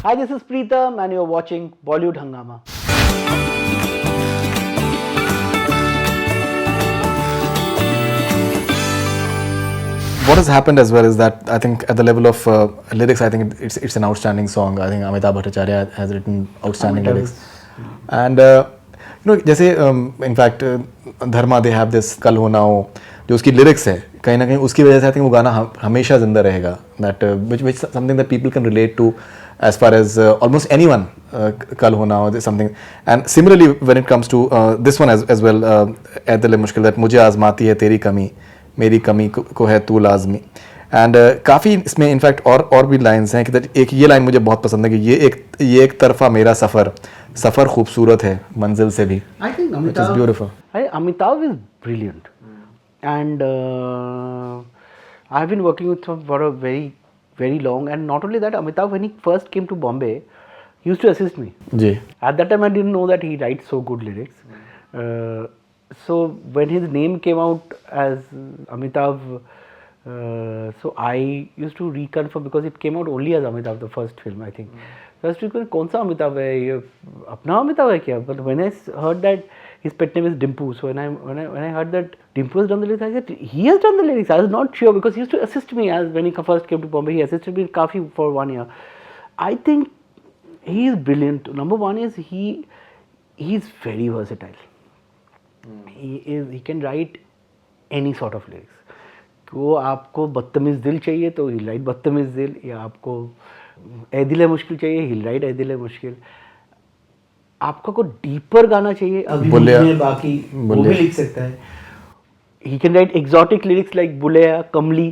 Hi, this is Preetham and you're watching Bollywood Hangama. What has happened as well is that I think at the level of lyrics, I think it's an outstanding song. I think Amitabh Bhattacharya has written outstanding lyrics. And जैसे in fact Dharma they have this कल हो ना हो जो उसकी lyrics है कहीं ना कहीं उसकी वजह से I think वो गाना हमेशा जिंदा रहेगा. That which something that people can relate to as far as almost anyone कल हो ना हो something. And similarly when it comes to this one as well ऐ दिल मुश्किल that मुझे आजमाती है तेरी कमी मेरी कमी को है तू लाजमी. एंड काफ़ी इसमें इनफैक्ट और भी लाइंस हैं कि एक ये लाइन मुझे बहुत पसंद है कि ये एक तरफा मेरा सफ़र खूबसूरत है मंजिल से भी. I think Amitabh is brilliant, and I've been working with him for a very, very long. And not only that, Amitabh, when he first came to Bombay, he used to assist me. Ji. At that time, I didn't know that he writes so good lyrics. So when his name came out as Amitabh, so I used to reconfirm because it came out only as Amitabh, the first film, I think. First film, कौन सा अमिताभ है ये अपना अमिताभ है क्या? But when I heard that his pet name is Dimpu, so when I heard that Dimpu has done the lyrics, I said he has done the lyrics. I was not sure because he used to assist me as when he first came to Bombay. He assisted me काफी for 1 year. I think he is brilliant. Number one is he is very versatile. He can write any sort of lyrics. वो आपको बदतमीज दिल चाहिए तो he'll write बदतमीज दिल, या आपको ऐ दिल है मुश्किल चाहिए he'll write ऐ दिल है मुश्किल. आपको को डीपर गाना चाहिए अभी में बाकी वो भी लिख सकता है. He can write exotic lyrics like Bulleya Kamli,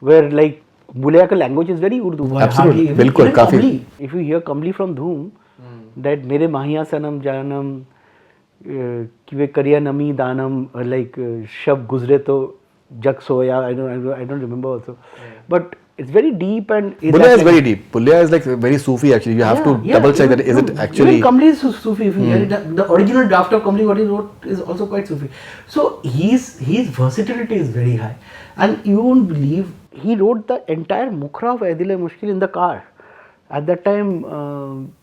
where like Bulleya का language is very Urdu. Absolutely, बिल्कुल काफी. If you hear Kamli from Dhoom, that मेरे माहिया सनम जानम कि वे करिया नमी दानम like शब गुजरे तो जग सोया. I don't remember also, but it's very deep and Bulia is very deep. Bulia is like very Sufi actually. You have to double check that is it actually. Even Kamli is Sufi. If you hear it, the original draft of Kamli what he wrote is also quite Sufi. So his versatility is very high, and you won't believe he wrote the entire Mukhra of Ae Dil Hai Mushkil in the car. At that time,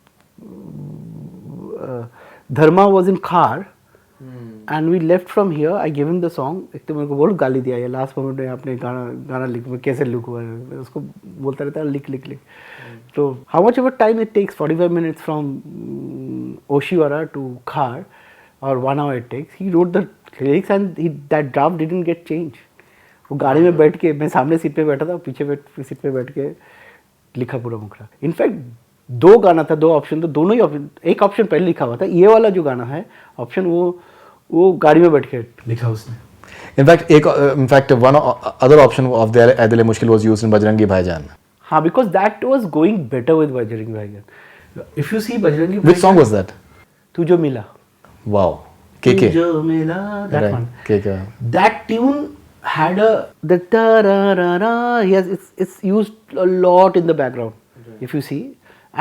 Dharma was in car. And we left from here. I gave him the song. एक तो मेरे को बहुत गाली दिया ये last moment में आपने गाना लिख मैं कैसे लिखूँ मैं उसको बोलता रहता है लिख. तो how much of a time it takes 45 minutes from Oshiwara to Khar or 1 hour it takes. He wrote the lyrics and that draft didn't get changed. वो गाड़ी में बैठ के मैं सामने सीट पे बैठा था पीछे सीट पे बैठ के लिखा पूरा मुखरा. इनफैक्ट 2 गाना था 2 ऑप्शन तो दोनों ही ऑप्शन एक ऑप्शन पहले लिखा हुआ था. ये वाला जो गाना है ऑप्शन वो गाड़ी में बैठ के लिखा उसने. In fact, one other option of their Ae Dil Hai Mushkil was used in Bajrangi Bhaijaan. हाँ, because that was going better with Bajrangi Bhaijaan. If you see Bajrangi Bhaijaan, Which song was that? तू जो मिला. Wow. KK. तू जो मिला, that right. one. KK. That tune had the ta ra ra ra. Yes, it's used a lot in the background. If you see.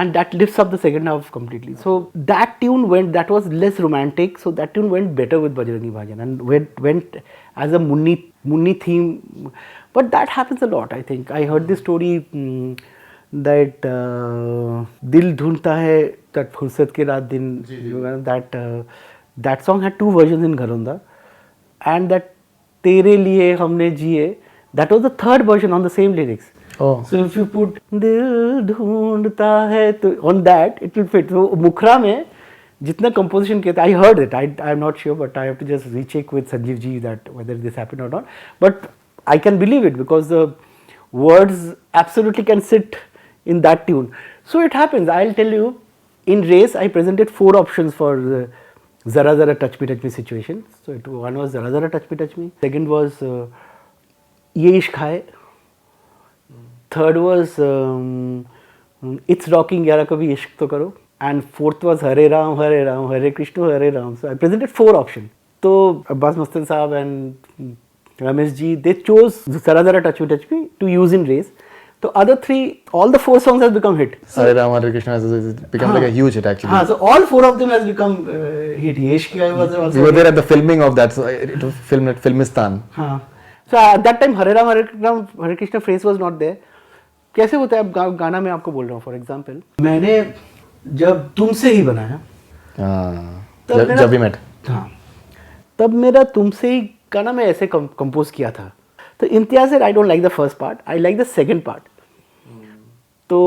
And that lifts up the second half completely. So that tune that was less romantic. So that tune went better with Bajrangi Bhaijaan and went as a Munni theme. But that happens a lot, I think. I heard this story that Dil Dhunta Hai, that Fursat Ke Raat Din, that song had 2 versions in Gharonda. And that Tere Liye Humne Jiye, that was the 3rd version on the same lyrics. Oh. So if you put दिल ढूंढता है तो on that it will fit. So मुखरा में जितना composition किया था I heard it. I am not sure but I have to just recheck with Sanjeev ji that whether this happened or not. But I can believe it because the words absolutely can sit in that tune. So it happens. I'll tell you. In race I presented 4 options for the Zara Zara touch me situation. So one was Zara Zara touch me. Second was Ye Ishq Hai. Third was It's Rocking Yara Kabhi Ishq To Karo. And fourth was Hare Ram, Hare Krishna, Hare Ram. So I presented 4 options. So Abbas Mustan Saab and Ramesh ji, they chose Zara Zara Touch Me to use in race. So other 3, all the 4 songs has become hit. So, Hare Ram, Hare Krishna has become like a huge hit actually. So all 4 of them has become hit. Yesh Ki was also. We were there at the filming of that. So it was filmed at Filmistan. So at that time Hare Ram, Hare Krishna phrase was not there. कैसे होता है, अब गाना में आपको बोल रहा हूँ फॉर एग्जांपल, मैंने जब तुमसे ही बनाया, जब भी मेट, हाँ, तब मेरा तुमसे ही गाना मैं ऐसे कंपोज किया था. तो Imtiaz said, I don't like the first part, I like the second part. तो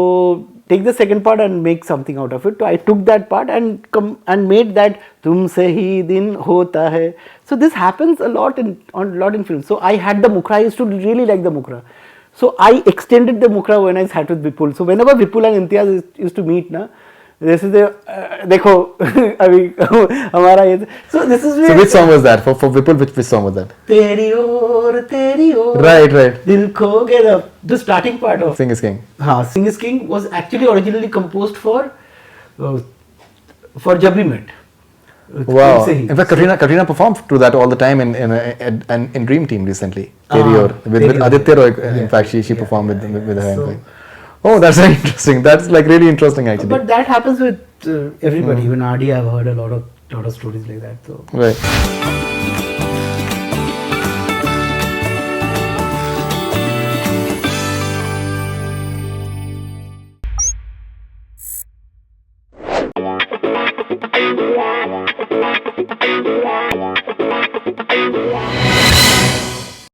take the second part and make something out of it. So I took that part and made that तुमसे ही दिन होता है. So this happens a lot in films. So I had the Mukra. I used to really like the Mukra. So I extended the Mukra when I sat with Vipul. So whenever Vipul and Imtiaz used to meet, na, this is the देखो अभी हमारा ये. So this is where. So which song was that for Vipul? Which song was that? तेरी ओर Right. दिल खो गया, the starting part of Sing is King. हाँ, Sing is King was actually originally composed for Jab We Met. Wow. तुमसे ही. In fact, Katrina performed to that all the time in Dream Team recently. Teri Aur with Teri Aur. Aditya Roy. In fact, she performed with her. So- Oh, that's very interesting. That's like really interesting actually. But that happens with everybody. Even RD, I've heard a lot of stories like that. So Right.